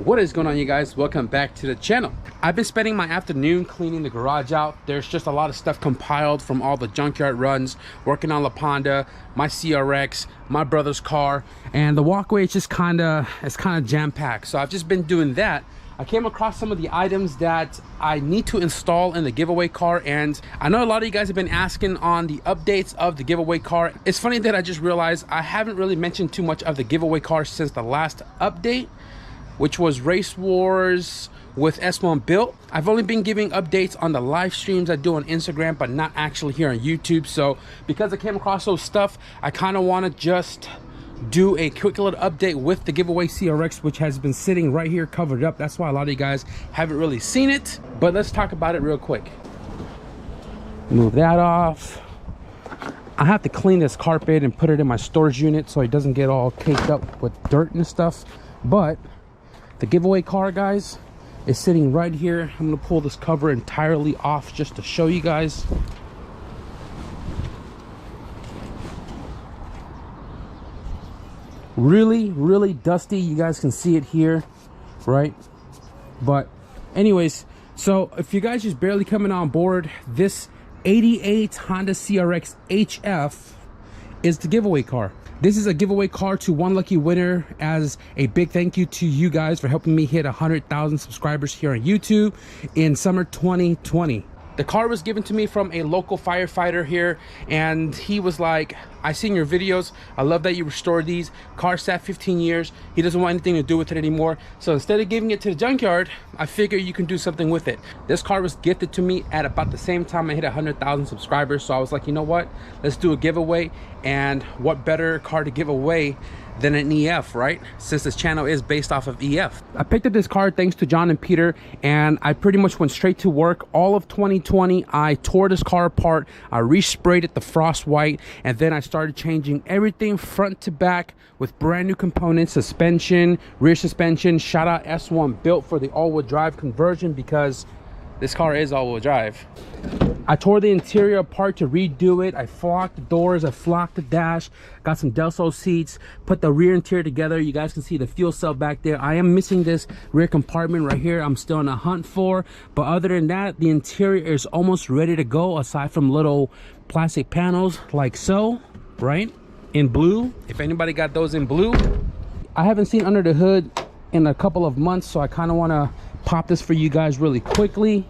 What is going on, you guys? Welcome back to the channel. I've been spending my afternoon cleaning the garage out. There's just a lot of stuff compiled from all the junkyard runs, working on La Ponda, my CRX, my brother's car, and the walkway is just kind of jam-packed. So I've just been doing that. I came across some of the items that I need to install in the giveaway car, and I know a lot of you guys have been asking on the updates of the giveaway car. It's funny that I just realized I haven't really mentioned too much of the giveaway car since the last update, which was Race Wars with S1 Built. I've only been giving updates on the live streams I do on Instagram, but not actually here on YouTube. So because I came across those stuff, I kind of want to just do a quick little update with the giveaway CRX, which has been sitting right here covered up. That's why a lot of you guys haven't really seen it, but let's talk about it real quick. Move that off. I have to clean this carpet and put it in my storage unit so it doesn't get all caked up with dirt and stuff. But the giveaway car, guys, is sitting right here. I'm gonna pull this cover entirely off just to show you guys. Really dusty. You guys can see it here, right? But anyways, so if you guys just barely coming on board, this 88 Honda CRX HF is the giveaway car. This is a giveaway car to one lucky winner as a big thank you to you guys for helping me hit 100,000 subscribers here on YouTube in summer 2020. The car was given to me from a local firefighter here, and he was like, I seen your videos, I love that you restored these. Car sat 15 years, he doesn't want anything to do with it anymore, so instead of giving it to the junkyard, I figure you can do something with it. This car was gifted to me at about the same time I hit 100,000 subscribers, so I was like, you know what, let's do a giveaway. And what better car to give away than an EF, right? Since this channel is based off of EF. I picked up this car thanks to John and Peter, and I pretty much went straight to work. All of 2020, I tore this car apart, I resprayed it the frost white, and then I started changing everything front to back with brand new components, suspension, rear suspension. Shout out S1 Built for the all-wheel drive conversion, because this car is all-wheel drive. I tore the interior apart to redo it. I flocked the doors, I flocked the dash, got some Delso seats, put the rear interior together. You guys can see the fuel cell back there. I am missing this rear compartment right here. I'm still in a hunt for, but other than that, the interior is almost ready to go, aside from little plastic panels like so, right? In blue, if anybody got those in blue. I haven't seen under the hood in a couple of months, so I kind of want to pop this for you guys really quickly.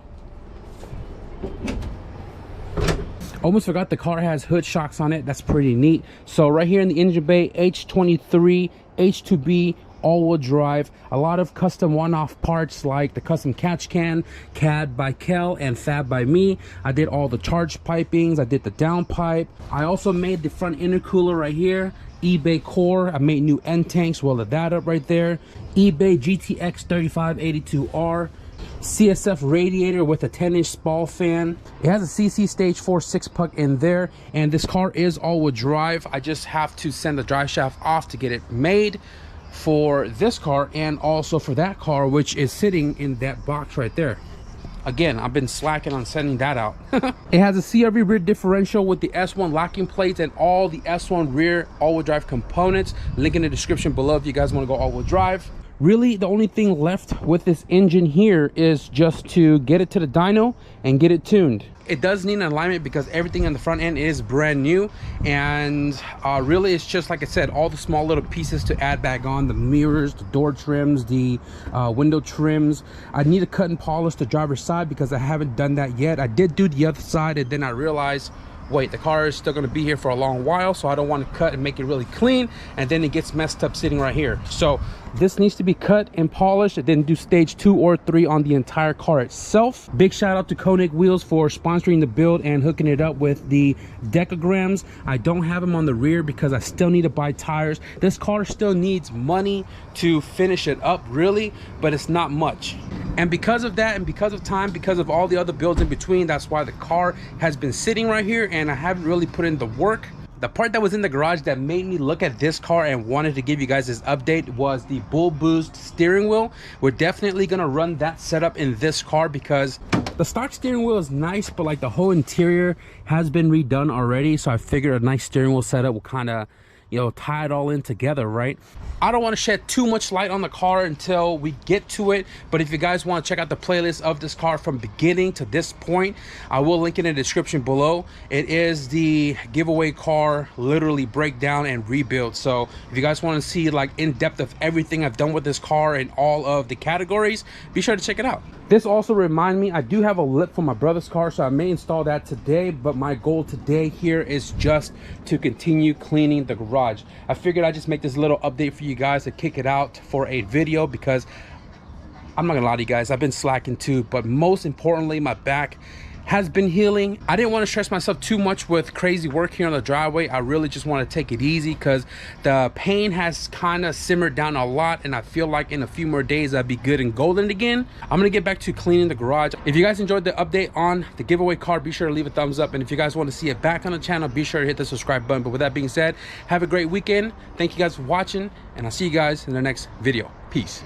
Almost forgot the car has hood shocks on it. That's pretty neat. So right here in the engine bay, H23 H2B all-wheel drive. A lot of custom one-off parts like the custom catch can, CAD by Kel and Fab by me. I did all the charge pipings, I did the downpipe. I also made the front intercooler right here, eBay core. I made new end tanks, welded that up right there. eBay GTX 3582R. CSF radiator with a 10-inch spall fan. It has a CC stage 4 6-puck in there, and this car is all-wheel drive. I just have to send the drive shaft off to get it made for this car and also for that car, which is sitting in that box right there. Again, I've been slacking on sending that out. It has a CRV rear differential with the S1 locking plates and all the S1 rear all-wheel drive components. Link in the description below if you guys want to go all-wheel drive. Really, the only thing left with this engine here is just to get it to the dyno and get it tuned. It does need an alignment because everything on the front end is brand new, and really it's just, like I said, all the small little pieces to add back on: the mirrors, the door trims, the window trims. I need to cut and polish the driver's side because I haven't done that yet. I did do the other side, and then I realized, wait, the car is still going to be here for a long while, so I don't want to cut and make it really clean, and then it gets messed up sitting right here. So this needs to be cut and polished, and then do stage 2 or 3 on the entire car itself. Big shout out to KONIG wheels for sponsoring the build and hooking it up with the decograms. I don't have them on the rear because I still need to buy tires. This car still needs money to finish it up, really, but it's not much. And because of that, and because of time, because of all the other builds in between, that's why the car has been sitting right here and I haven't really put in the work. The part that was in the garage that made me look at this car and wanted to give you guys this update was the Bull Boost steering wheel. We're definitely gonna run that setup in this car because the stock steering wheel is nice, but like the whole interior has been redone already, so I figured a nice steering wheel setup will kind of, tie it all in together, right? I don't want to shed too much light on the car until we get to it, but if you guys want to check out the playlist of this car from beginning to this point, I will link it in the description below. It is the giveaway car, literally breakdown and rebuild. So if you guys want to see like in depth of everything I've done with this car and all of the categories, be sure to check it out. This also reminds me, I do have a lip for my brother's car, so I may install that today, but my goal today here is just to continue cleaning the garage. I figured I'd just make this little update for you guys to kick it out for a video, because I'm not gonna lie to you guys, I've been slacking too, but most importantly, my back has been healing. I didn't want to stress myself too much with crazy work here on the driveway. I really just want to take it easy because the pain has kind of simmered down a lot, and I feel like in a few more days I'd be good and golden again. I'm gonna get back to cleaning the garage. If you guys enjoyed the update on the giveaway car, be sure to leave a thumbs up, and if you guys want to see it back on the channel, be sure to hit the subscribe button. But with that being said, have a great weekend. Thank you guys for watching, and I'll see you guys in the next video. Peace.